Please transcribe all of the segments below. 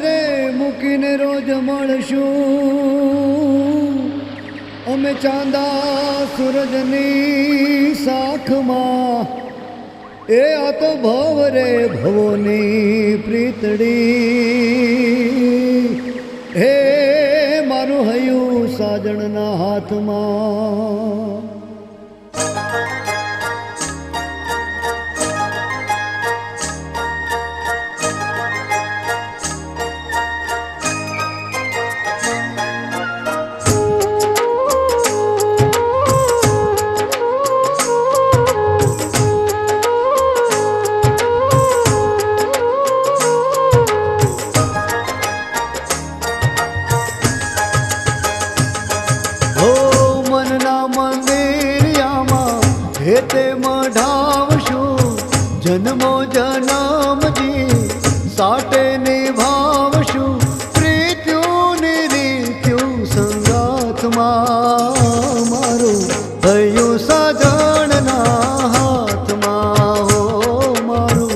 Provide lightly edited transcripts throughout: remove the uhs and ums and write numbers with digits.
રે મૂકીને રોજ મળશું અમે ચાંદા સૂરજની સાખમાં એ આ તો ભવ રે ભવોની પ્રીતડી હે મારું હૈયું સાજણના હાથમાં हेते मढावशु जन्मो जन्मजी साटे निभावशु प्रीत्युं निरीत्युं संगातमां मारुं हૈયું साजणना हाथमां हो मारुं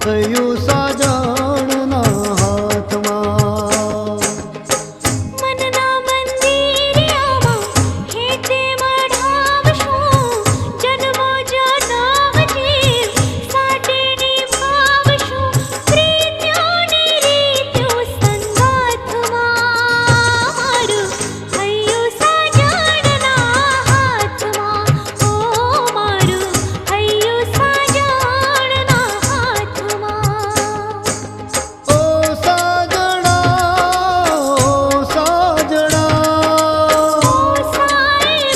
हૈયું साजणना हाथमां मनना मंदिरियामां हेते मढावशु जन्मो जन्मजी साटे निभावशु प्रीत्युं निरीत्युं संगातमां मारुं हૈયું साजणना हाथमां हो मारुं हૈયું साजणना हाथमां ओ साजणा ओ साईबा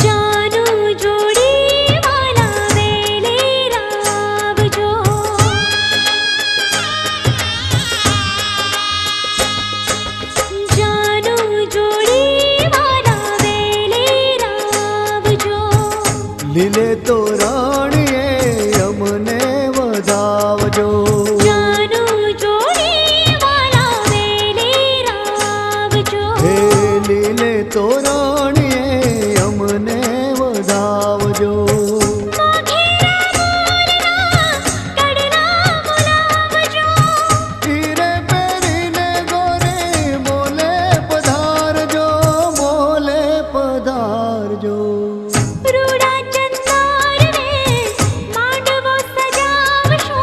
जानू जोड़ी वाला वेले रावजो जानू जोड़ी वाला वेले रावजो લીલે તો રાણીએ અમને વધાવજો जानू जोड़ी वाला वेले रावजो હે લીલે તો રાણીએ અમને વધાવજો હીરે પહેરીને ગોરે મોલે પધારજો મોલે પધારજો रूड़ा चंदार में मांडवो सजावशो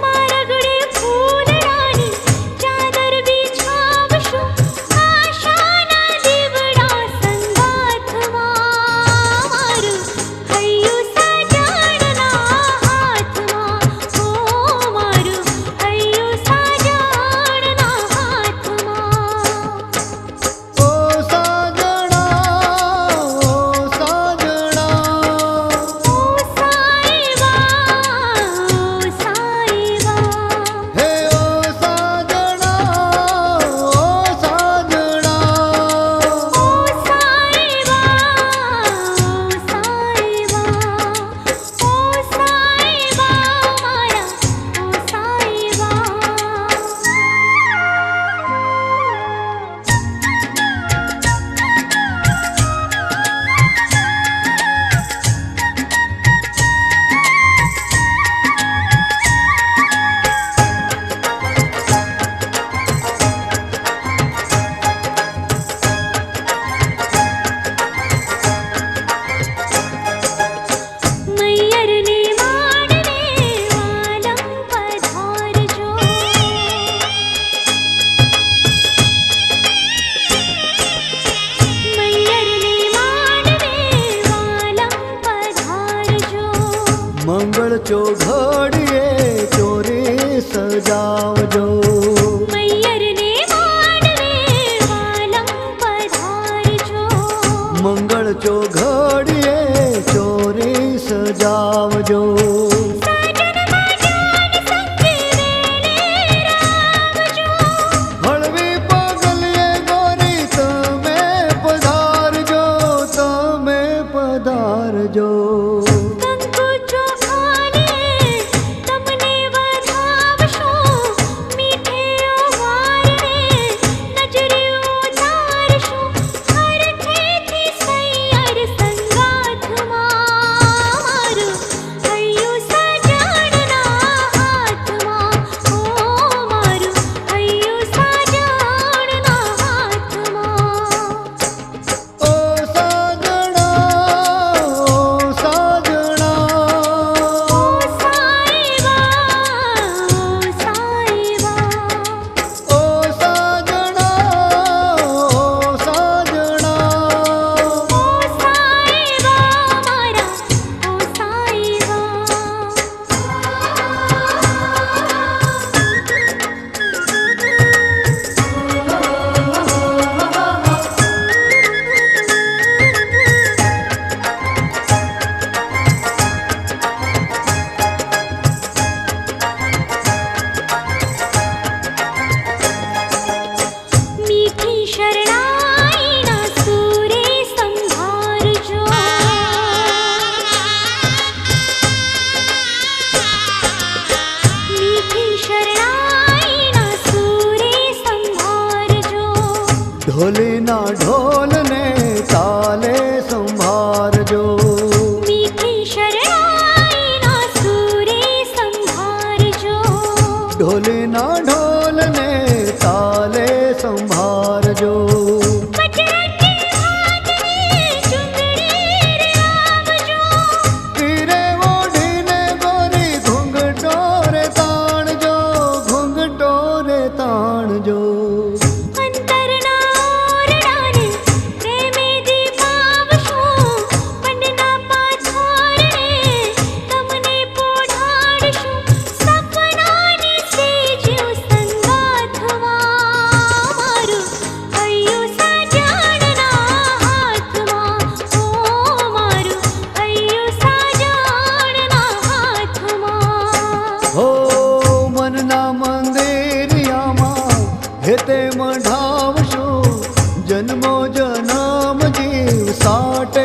मारगड़े फूल रानी चादर बिछावशो आशाना दीवड़ा संगाथमां मारुं हૈયું साजणना हाथमां हो मारुं हૈયું साजणना हाथमां ઓ સાજણા ओ साईबा હે ઓ સાજણા ઓ સાજણા ओ साईबा मारा ओ साईबा मैयर ने माडवे वालम पधारजो मैयर ने माडवे वालम पधारजो મંગળ ચોઘડીએ ચોરી સજાવજો मैयर ने माडवे वालम पधारजो મંગળ ચોઘડીએ ચોરી સજાવજો. હળવી પગલીએ ગોરી તમે પધારજો, તમે પધારજો. કંકુ ચોખાલીએ તમને વધાવશું, મીઠે ઓવારને નજરે ઉતારશું. હરખેથી સૈયર સંગાથમાં મારું હૈયું સજાડના હાથમાં, ઓ મારું હૈયું સજાડના હાથમાં. ઓ સાજણા, ઓ સાજણા, ઓ સાઈબા, ઓ સાઈબા, ઓ સાજણા, ઓ સાજણા. ઓ સાઈબા મારા, ઓ સાઈબા. મીઠી શરણાઈના સૂરે સંભાળજો. મીઠી શરણાઈના સૂરે સંભાળજો. ઢોલીના ઢોલને તાલે સંભાળજો. મીઠી શરણાઈના સૂરે સંભાળજો. ઢોલીના ઢોલને તાલે સંભાળજો. પટરાટી હાથની ચુંદડી રે આવજો. તીરે ઓઢીને ગોરી ઘૂંઘટો રે તાણજો, ઘૂંઘટો રે તાણજો. અંતરના ઓરડાને પ્રેમે દીપાવશું, પંડના પાથરને તમને પોઢાડશું. સપનાની સેજ્યું સંગાથમાં મારું હૈયું સજાડના હાથમાં, ઓ મારું હૈયું સજાડના હાથમાં. હો મનના મંદિરિયામાં હેતે મઢાવશું, જન્મો જન્મ જીવ સાટે